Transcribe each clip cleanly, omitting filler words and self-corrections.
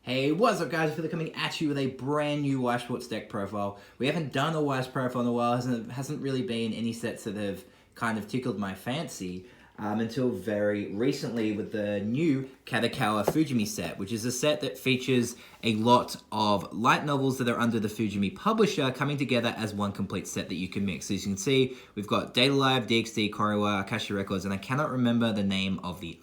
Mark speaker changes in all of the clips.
Speaker 1: Hey, what's up guys? We're coming at you with a brand new Weiss Schwarz Deck profile. We haven't done a Weiss profile in a while, hasn't really been any sets that have kind of tickled my fancy until very recently with the new Kadokawa Fujimi set, which is a set that features a lot of light novels that are under the Fujimi publisher coming together as one complete set that you can mix. So as you can see, we've got Date A Live, DxD, Kotori, Akashi Records, and I cannot remember the name of the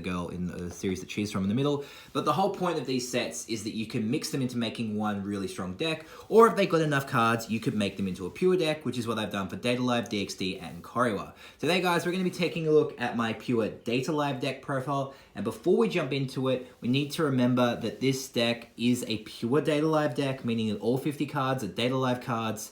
Speaker 1: girl in the series that she's from in the middle. But the whole point of these sets is that you can mix them into making one really strong deck, or if they've got enough cards, you could make them into a pure deck, which is what I've done for Date A Live, DxD, and Kotori. Today guys, we're going to be taking a look at my pure Date A Live deck profile, and before we jump into it, we need to remember that this deck is a pure Date A Live deck, meaning that all 50 cards are Date A Live cards,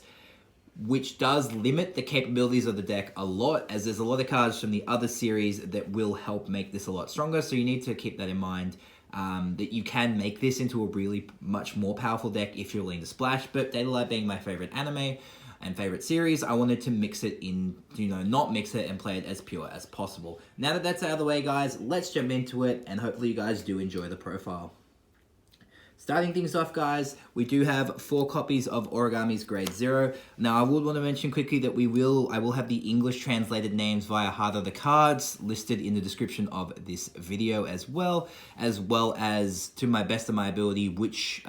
Speaker 1: which does limit the capabilities of the deck a lot, as there's a lot of cards from the other series that will help make this a lot stronger, so you need to keep that in mind. That you can make this into a really much more powerful deck if you're willing to splash, but Date A Live being my favorite anime and favorite series, I wanted to mix it in, not mix it and play it as pure as possible. Now that that's out of the way, guys, let's jump into it, and hopefully you guys do enjoy the profile. Starting things off, guys, we do have 4 copies of Origami's Grade 0. Now, I would want to mention quickly that I will have the English translated names via Heart of the Cards listed in the description of this video as well as, to my best of my ability, which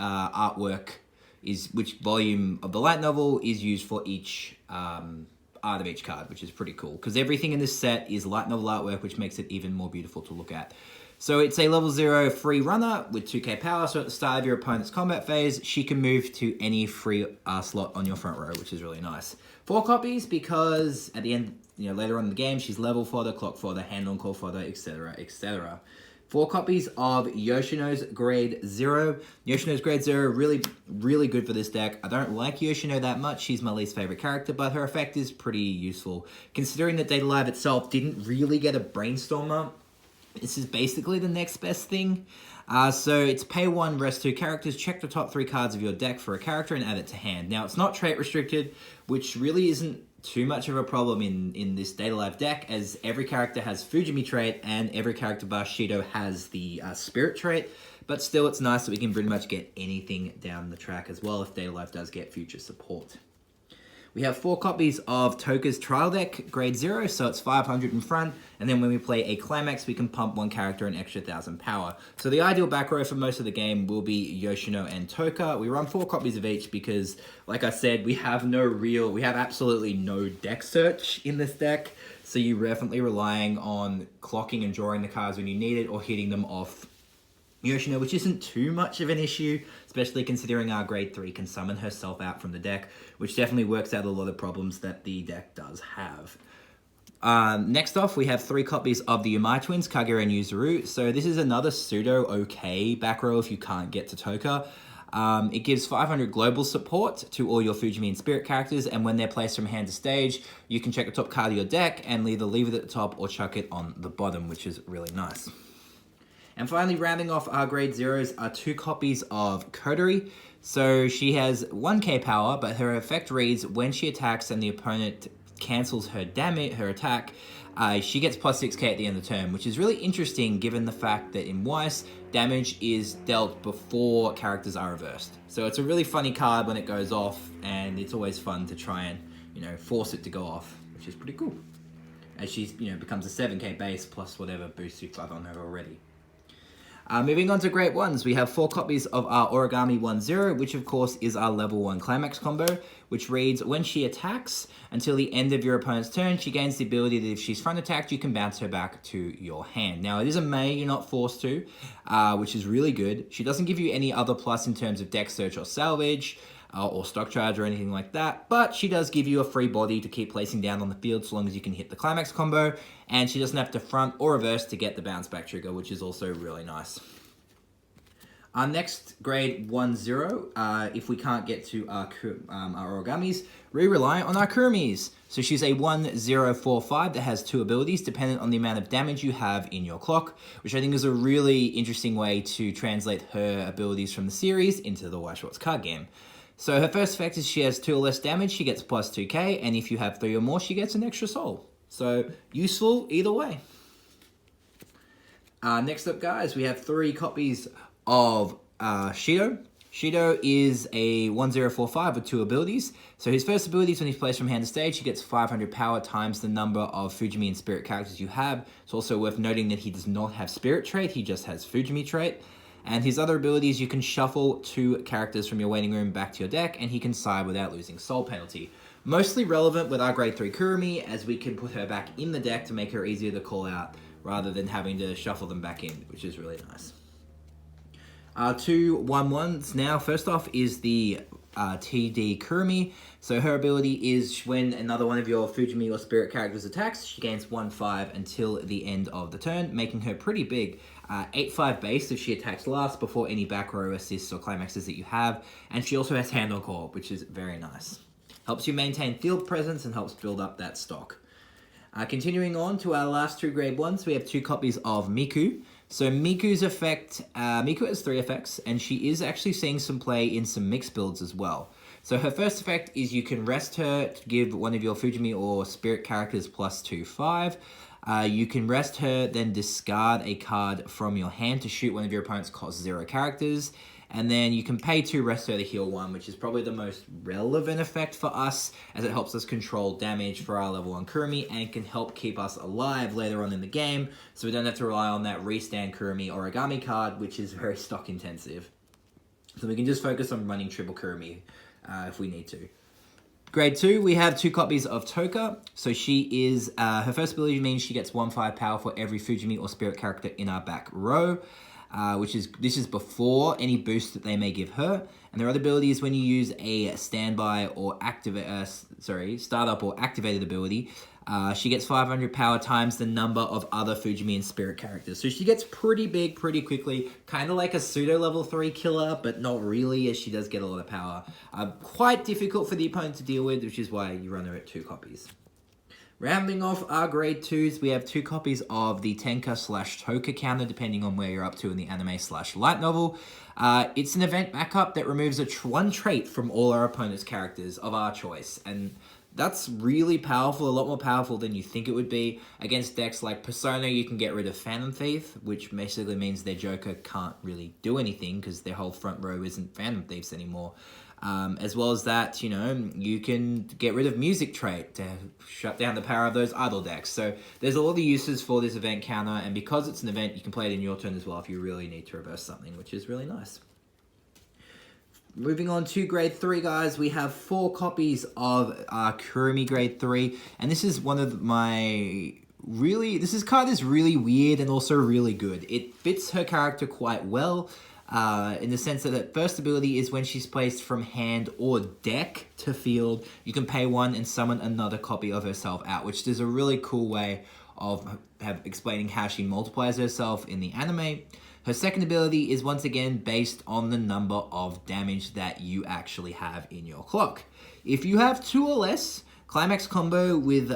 Speaker 1: which volume of the light novel is used for each art of each card, which is pretty cool, because everything in this set is light novel artwork, which makes it even more beautiful to look at. So it's a level 0 free runner with 2k power, so at the start of your opponent's combat phase, she can move to any free slot on your front row, which is really nice. 4 copies because at the end, later on in the game, she's level fodder, clock fodder, hand-on-call fodder, etc, etc. 4 copies of Yoshino's Grade 0. Yoshino's Grade 0, really good for this deck. I don't like Yoshino that much. She's my least favorite character, but her effect is pretty useful. Considering that Date A Live itself didn't really get a Brainstormer, this is basically the next best thing. So it's pay 1, rest 2 characters, check the top 3 cards of your deck for a character and add it to hand. Now, it's not trait restricted, which really isn't too much of a problem in this Date A Live deck, as every character has Fujimi trait and every character bar Shido has the Spirit trait. But still, it's nice that we can pretty much get anything down the track as well if Date A Live does get future support. We have 4 copies of Tohka's Trial Deck, Grade 0, so it's 500 in front, and then when we play a Climax, we can pump 1 character an extra 1000 power. So the ideal back row for most of the game will be Yoshino and Tohka. We run 4 copies of each because, like I said, we have absolutely no deck search in this deck, so you're definitely relying on clocking and drawing the cards when you need it, or hitting them off Yoshino, which isn't too much of an issue, especially considering our Grade 3 can summon herself out from the deck, which definitely works out a lot of problems that the deck does have. Next off, we have 3 copies of the Yamai Twins, Kaguya and Yuzuru. So this is another pseudo-okay back row if you can't get to Tohka. It gives 500 global support to all your Fujimi and Spirit characters, and when they're placed from hand to stage, you can check the top card of your deck and either leave it at the top or chuck it on the bottom, which is really nice. And finally, rounding off our Grade 0s are 2 copies of Kotori. So she has 1k power, but her effect reads, when she attacks and the opponent cancels her attack, she gets plus 6k at the end of the turn, which is really interesting given the fact that in Weiss, damage is dealt before characters are reversed. So it's a really funny card when it goes off, and it's always fun to try and, force it to go off, which is pretty cool. As she, becomes a 7k base plus whatever boost you've got on her already. Moving on to Grade 1s, we have 4 copies of our Origami 1-0, which of course is our level 1 Climax combo, which reads, when she attacks, until the end of your opponent's turn, she gains the ability that if she's front attacked, you can bounce her back to your hand. Now, it is a may, you're not forced to, which is really good. She doesn't give you any other plus in terms of deck search or salvage, or stock charge or anything like that, but she does give you a free body to keep placing down on the field so long as you can hit the Climax combo, and she doesn't have to front or reverse to get the bounce back trigger, which is also really nice. Our next Grade 1-0, if we can't get to our Origamis, we rely on our Kurumis. So she's a 1-0-4-5 that has 2 abilities dependent on the amount of damage you have in your clock, which I think is a really interesting way to translate her abilities from the series into the Weiss Schwarz card game. So her first effect is she has 2 or less damage, she gets plus 2k, and if you have 3 or more, she gets an extra soul. So useful either way. Next up, guys, we have 3 copies of Shido. Shido is a 1045 with 2 abilities. So his first ability is when he's placed from hand to stage, he gets 500 power times the number of Fujimi and Spirit characters you have. It's also worth noting that he does not have Spirit trait, he just has Fujimi trait. And his other abilities, you can shuffle 2 characters from your waiting room back to your deck, and he can side without losing soul penalty. Mostly relevant with our grade 3 Kurumi, as we can put her back in the deck to make her easier to call out, rather than having to shuffle them back in, which is really nice. 2 1/1s now. First off is the TD Kurumi. So her ability is when another one of your Fujimi or Spirit characters attacks, she gains 1/5 until the end of the turn, making her pretty big. 8/5 base if she attacks last before any back row assists or climaxes that you have. And she also has Hand on Core, which is very nice. Helps you maintain field presence and helps build up that stock. Continuing on to our last 2 grade 1s, we have 2 copies of Miku. So Miku's effect, Miku has 3 effects, and she is actually seeing some play in some mixed builds as well. So her first effect is you can rest her to give one of your Fujimi or Spirit characters plus 2/5. You can rest her, then discard a card from your hand to shoot one of your opponent's cost 0 characters. And then you can pay 2 rest her to heal 1, which is probably the most relevant effect for us, as it helps us control damage for our level 1 Kurumi and can help keep us alive later on in the game, so we don't have to rely on that restand Kurumi Origami card, which is very stock intensive. So we can just focus on running triple Kurumi if we need to. Grade 2, we have 2 copies of Tohka. So she is, her first ability means she gets 1/5 power for every Fujimi or Spirit character in our back row. This is before any boost that they may give her. And their other ability is when you use a standby or startup or activated ability, she gets 500 power times the number of other Fujimi and Spirit characters. So she gets pretty big pretty quickly, kind of like a pseudo level 3 killer, but not really, as she does get a lot of power. Quite difficult for the opponent to deal with, which is why you run her at 2 copies. Rounding off our grade 2s, we have 2 copies of the Tenka/Tohka counter, depending on where you're up to in the anime/light novel. It's an event backup that removes one trait from all our opponent's characters of our choice, and that's really powerful, a lot more powerful than you think it would be. Against decks like Persona, you can get rid of Phantom Thief, which basically means their Joker can't really do anything because their whole front row isn't Phantom Thieves anymore. As well as that, you can get rid of Music Trait to shut down the power of those idle decks. So there's a lot of uses for this event counter, and because it's an event, you can play it in your turn as well if you really need to reverse something, which is really nice. Moving on to grade 3, guys, we have 4 copies of Kurumi grade 3, and this is one of my this card is really weird and also really good. It fits her character quite well. In the sense that the first ability is when she's placed from hand or deck to field, you can pay 1 and summon another copy of herself out, which is a really cool way of explaining how she multiplies herself in the anime. Her second ability is once again based on the number of damage that you actually have in your clock. If you have 2 or less, Climax combo with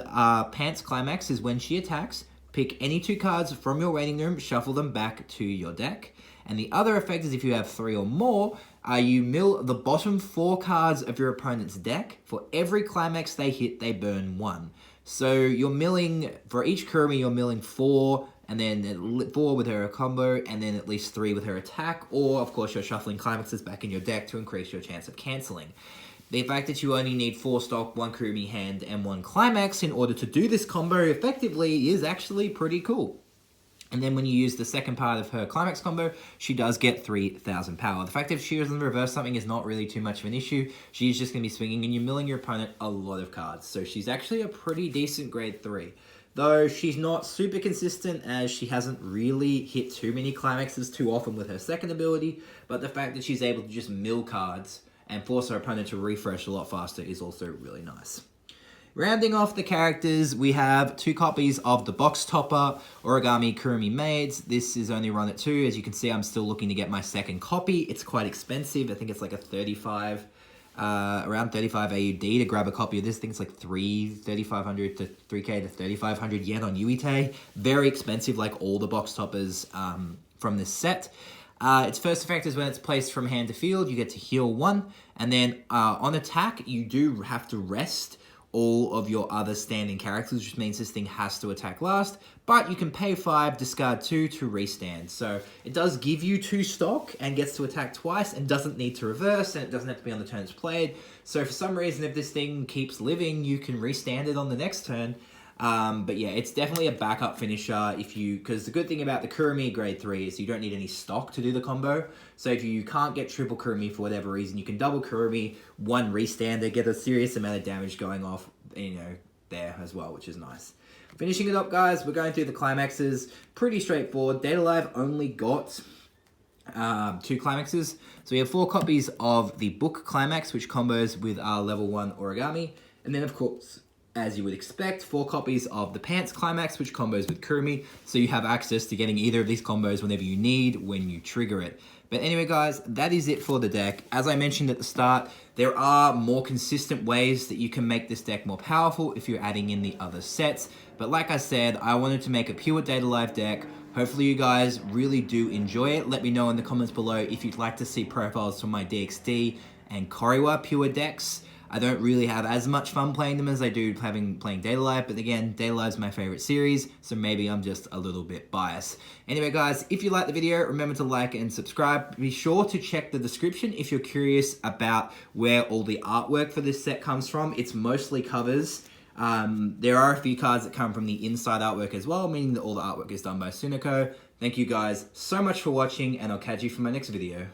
Speaker 1: Pants Climax is when she attacks. Pick any 2 cards from your waiting room, shuffle them back to your deck. And the other effect is if you have 3 or more, you mill the bottom 4 cards of your opponent's deck. For every climax they hit, they burn 1. So you're milling, for each Kurumi, you're milling 4, and then 4 with her combo, and then at least 3 with her attack. Or, of course, you're shuffling climaxes back in your deck to increase your chance of cancelling. The fact that you only need 4 stock, 1 Kurumi hand, and 1 climax in order to do this combo effectively is actually pretty cool. And then when you use the second part of her climax combo, she does get 3,000 power. The fact that if she doesn't reverse something is not really too much of an issue. She's just going to be swinging and you're milling your opponent a lot of cards. So she's actually a pretty decent grade 3. Though she's not super consistent, as she hasn't really hit too many climaxes too often with her second ability. But the fact that she's able to just mill cards and force her opponent to refresh a lot faster is also really nice. Rounding off the characters, we have 2 copies of the Box Topper Origami Kurumi Maids. This is only run at 2. As you can see, I'm still looking to get my second copy. It's quite expensive. I think it's like around 35 AUD to grab a copy of this. I think it's like 3,500 to 3K to 3,500 yen on UITE. Very expensive, like all the Box Toppers from this set. Its first effect is when it's placed from hand to field, you get to heal 1. And then on attack, you do have to rest all of your other standing characters, which means this thing has to attack last, but you can pay 5, discard 2 to restand. So it does give you 2 stock and gets to attack twice and doesn't need to reverse, and it doesn't have to be on the turn it's played. So for some reason, if this thing keeps living, you can restand it on the next turn. But yeah, it's definitely a backup finisher because the good thing about the Kurumi grade 3 is you don't need any stock to do the combo. So if you can't get triple Kurumi for whatever reason, you can double Kurumi, 1 restander, get a serious amount of damage going off, there as well, which is nice. Finishing it up, guys, we're going through the climaxes. Pretty straightforward. Date A Live only got 2 climaxes. So we have 4 copies of the book climax, which combos with our level 1 Origami. And then, of course, as you would expect, 4 copies of the pants climax, which combos with Kurumi. So you have access to getting either of these combos whenever you need when you trigger it. But anyway, guys, that is it for the deck. As I mentioned at the start, there are more consistent ways that you can make this deck more powerful if you're adding in the other sets. But like I said, I wanted to make a pure Date A Live deck. Hopefully you guys really do enjoy it. Let me know in the comments below if you'd like to see profiles from my DxD and Koriwa pure decks. I don't really have as much fun playing them as I do playing Date A Live, but again, Date A Live is my favorite series, so maybe I'm just a little bit biased. Anyway, guys, if you liked the video, remember to like and subscribe. Be sure to check the description if you're curious about where all the artwork for this set comes from. It's mostly covers. There are a few cards that come from the inside artwork as well, meaning that all the artwork is done by Sunako. Thank you guys so much for watching, and I'll catch you for my next video.